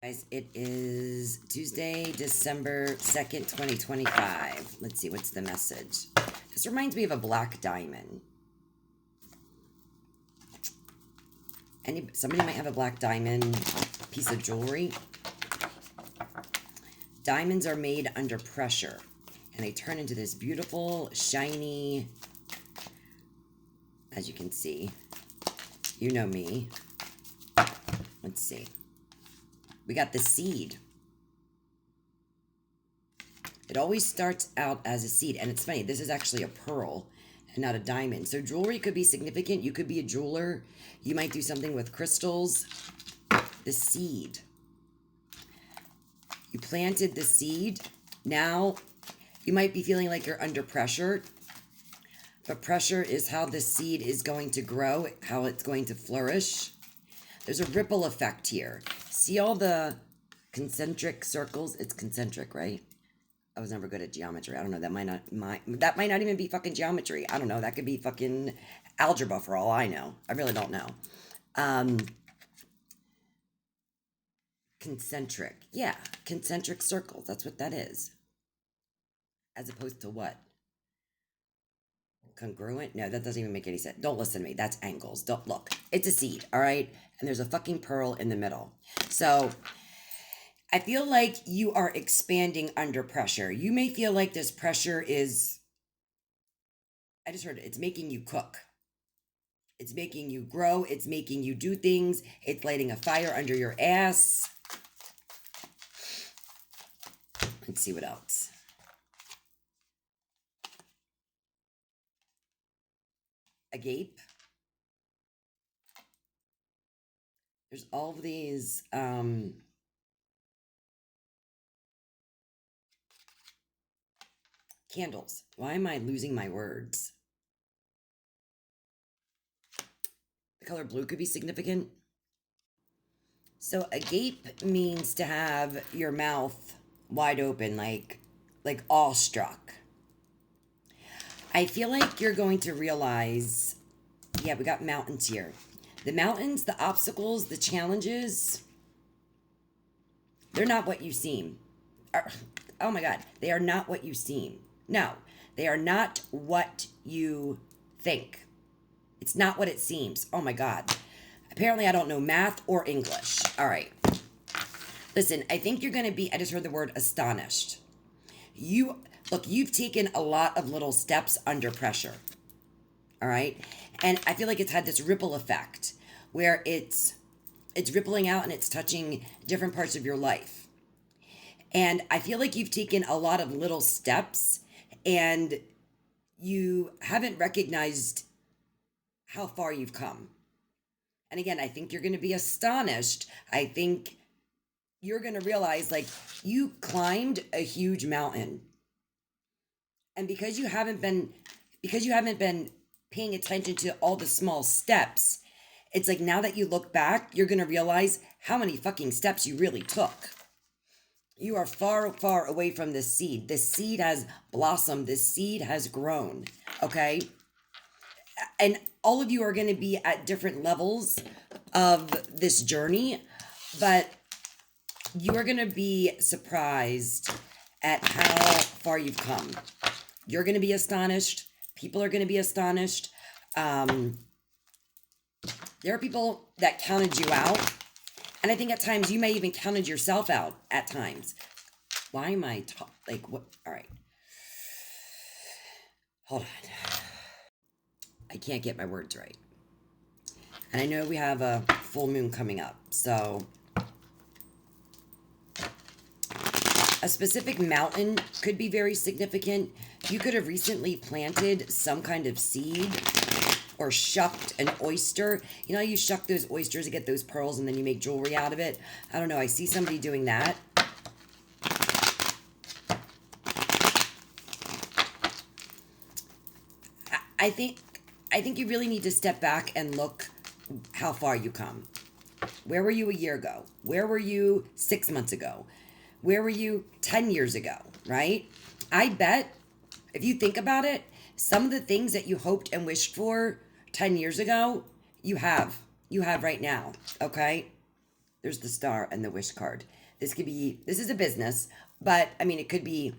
Guys, it is Tuesday, December 2nd, 2025. Let's see, what's the message? This reminds me of a black diamond. Somebody might have a black diamond piece of jewelry. Diamonds are made under pressure, and they turn into this beautiful, shiny, as you can see. You know me. Let's see. We got the seed. It always starts out as a seed. And it's funny, this is actually a pearl and not a diamond. So jewelry could be significant. You could be a jeweler. You might do something with crystals. The seed. You planted the seed. Now you might be feeling like you're under pressure. But pressure is how the seed is going to grow, how it's going to flourish. There's a ripple effect here. See all the concentric circles? It's concentric, right? I was never good at geometry. I don't know. That might not even be fucking geometry. I don't know. That could be fucking algebra for all I know. I really don't know. Concentric. Yeah, concentric circles. That's what that is. As opposed to what? Congruent? No, that doesn't even make any sense. Don't listen to me. That's angles. Don't look. It's a seed, all right? And there's a fucking pearl in the middle. So I feel like you are expanding under pressure. You may feel like this pressure is, I just heard it, it's making you cook. It's making you grow. It's making you do things. It's lighting a fire under your ass. Let's see what else. Agape. There's all of these candles. Why am I losing my words? The color blue could be significant. So agape means to have your mouth wide open, like awestruck. I feel like you're going to realize, yeah, we got mountains here. The mountains, the obstacles, the challenges, they're not what you seem. Oh my God, they are not what you seem. No, they are not what you think. It's not what it seems. Oh my God. Apparently I don't know math or English. All right. Listen, I think you're going to be, I just heard the word astonished. You've taken a lot of little steps under pressure. All right. And I feel like it's had this ripple effect where it's rippling out and it's touching different parts of your life. And I feel like you've taken a lot of little steps and you haven't recognized how far you've come. And again, I think you're going to be astonished. I think you're going to realize like you climbed a huge mountain. And because you haven't been paying attention to all the small steps, it's like now that you look back, you're going to realize how many fucking steps you really took. You are far, far away from this seed. This seed has blossomed. This seed has grown. Okay? And all of you are going to be at different levels of this journey, but you are going to be surprised at how far you've come. You're going to be astonished. People are going to be astonished. There are people that counted you out. And I think at times you may even counted yourself out at times. Why am I like what? All right. Hold on. I can't get my words right. And I know we have a full moon coming up. So a specific mountain could be very significant. You could have recently planted some kind of seed or shucked an oyster. You know how you shuck those oysters to get those pearls and then you make jewelry out of it? I don't know. I see somebody doing that. I think you really need to step back and look how far you come. Where were you a year ago? Where were you 6 months ago? Where were you 10 years ago, right? I bet if you think about it, some of the things that you hoped and wished for 10 years ago, you have right now, okay? There's the star and the wish card. This is a business, but I mean, it could be,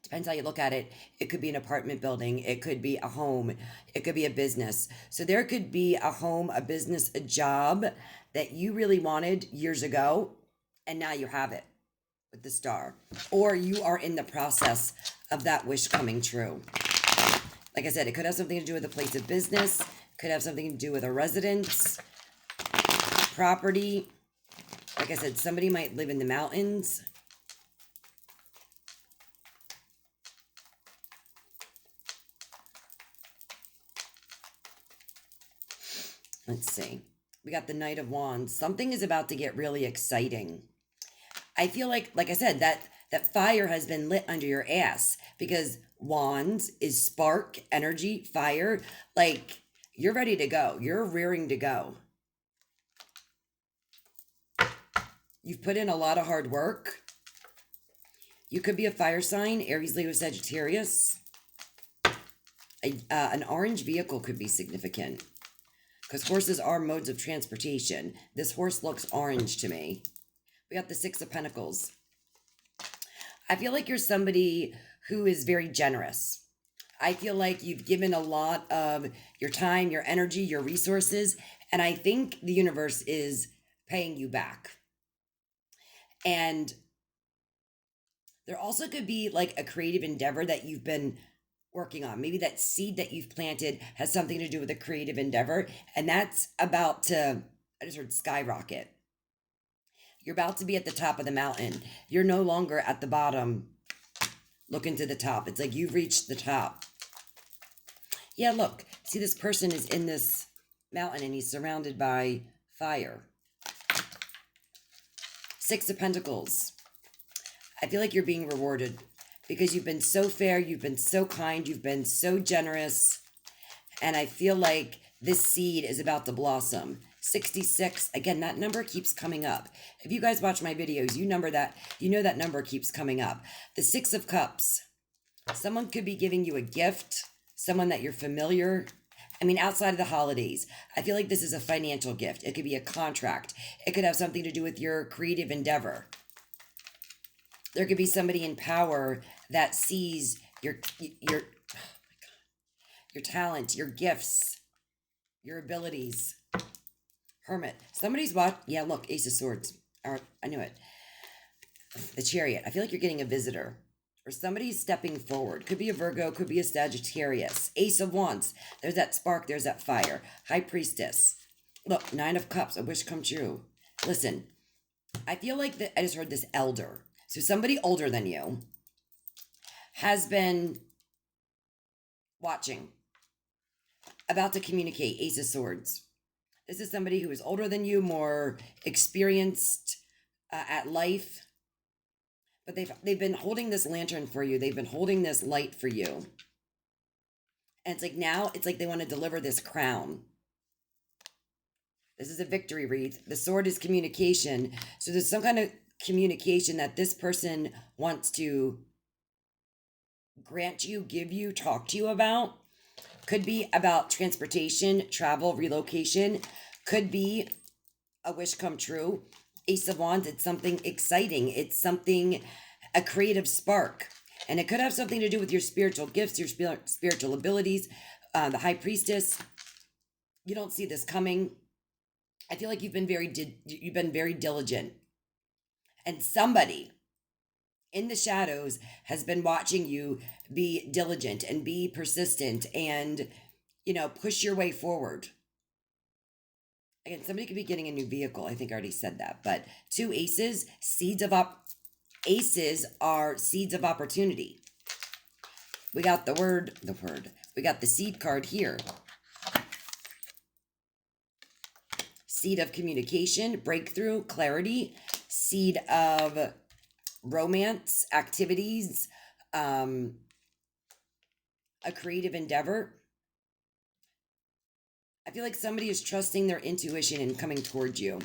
depends how you look at it. It could be an apartment building, it could be a home, it could be a business. So there could be a home, a business, a job that you really wanted years ago, and now you have it with the star. Or you are in the process of that wish coming true. Like I said, it could have something to do with a place of business, could have something to do with a residence, property. Like I said, somebody might live in the mountains. Let's see. We got the Knight of Wands. Something is about to get really exciting. I feel like I said, that fire has been lit under your ass, because Wands is spark, energy, fire. Like, you're ready to go. You're rearing to go. You've put in a lot of hard work. You could be a fire sign, Aries, Leo, Sagittarius. An orange vehicle could be significant, because horses are modes of transportation. This horse looks orange to me. We got the Six of Pentacles. I feel like you're somebody who is very generous. I feel like you've given a lot of your time, your energy, your resources, and I think the universe is paying you back. And there also could be like a creative endeavor that you've been working on. Maybe that seed that you've planted has something to do with a creative endeavor, and that's about to, I just heard, skyrocket. You're about to be at the top of the mountain. You're no longer at the bottom looking to the top. It's like you've reached the top. Yeah, look. See, this person is in this mountain and he's surrounded by fire. Six of Pentacles. I feel like you're being rewarded because you've been so fair, you've been so kind, you've been so generous. And I feel like this seed is about to blossom. 66, again, that number keeps coming up. If you guys watch my videos, you know that number keeps coming up. The Six of Cups. Someone could be giving you a gift, someone that you're familiar. I mean, outside of the holidays, I feel like this is a financial gift. It could be a contract. It could have something to do with your creative endeavor. There could be somebody in power that sees your talent, your gifts, your abilities. Hermit. Somebody's yeah, look, Ace of Swords. I knew it. The Chariot. I feel like you're getting a visitor. Or somebody's stepping forward. Could be a Virgo, could be a Sagittarius. Ace of Wands. There's that spark, there's that fire. High Priestess. Look, Nine of Cups. A wish come true. Listen, I feel like I just heard this elder. So somebody older than you has been watching, about to communicate. Ace of Swords. This is somebody who is older than you, more experienced at life. But they've been holding this lantern for you. They've been holding this light for you. And it's like now, it's like they want to deliver this crown. This is a victory wreath. The sword is communication. So there's some kind of communication that this person wants to grant you, give you, talk to you about. Could be about transportation, travel, relocation. Could be a wish come true. Ace of Wands, it's something exciting. It's something, a creative spark. And it could have something to do with your spiritual gifts, your spiritual abilities. The High Priestess, you don't see this coming. I feel like you've been very diligent. And somebody in the shadows has been watching you be diligent and be persistent and, push your way forward. Again, somebody could be getting a new vehicle. I think I already said that. But two aces, aces are seeds of opportunity. We got we got the seed card here. Seed of communication, breakthrough, clarity, seed of romance, activities, a creative endeavor. I feel like somebody is trusting their intuition and coming towards you.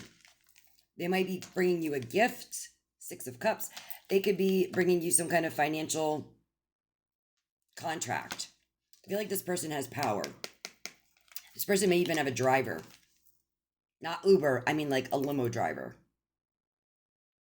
They might be bringing you a gift, Six of Cups. They could be bringing you some kind of financial contract. I feel like this person has power. This person may even have a driver. Not Uber, I mean like a limo driver.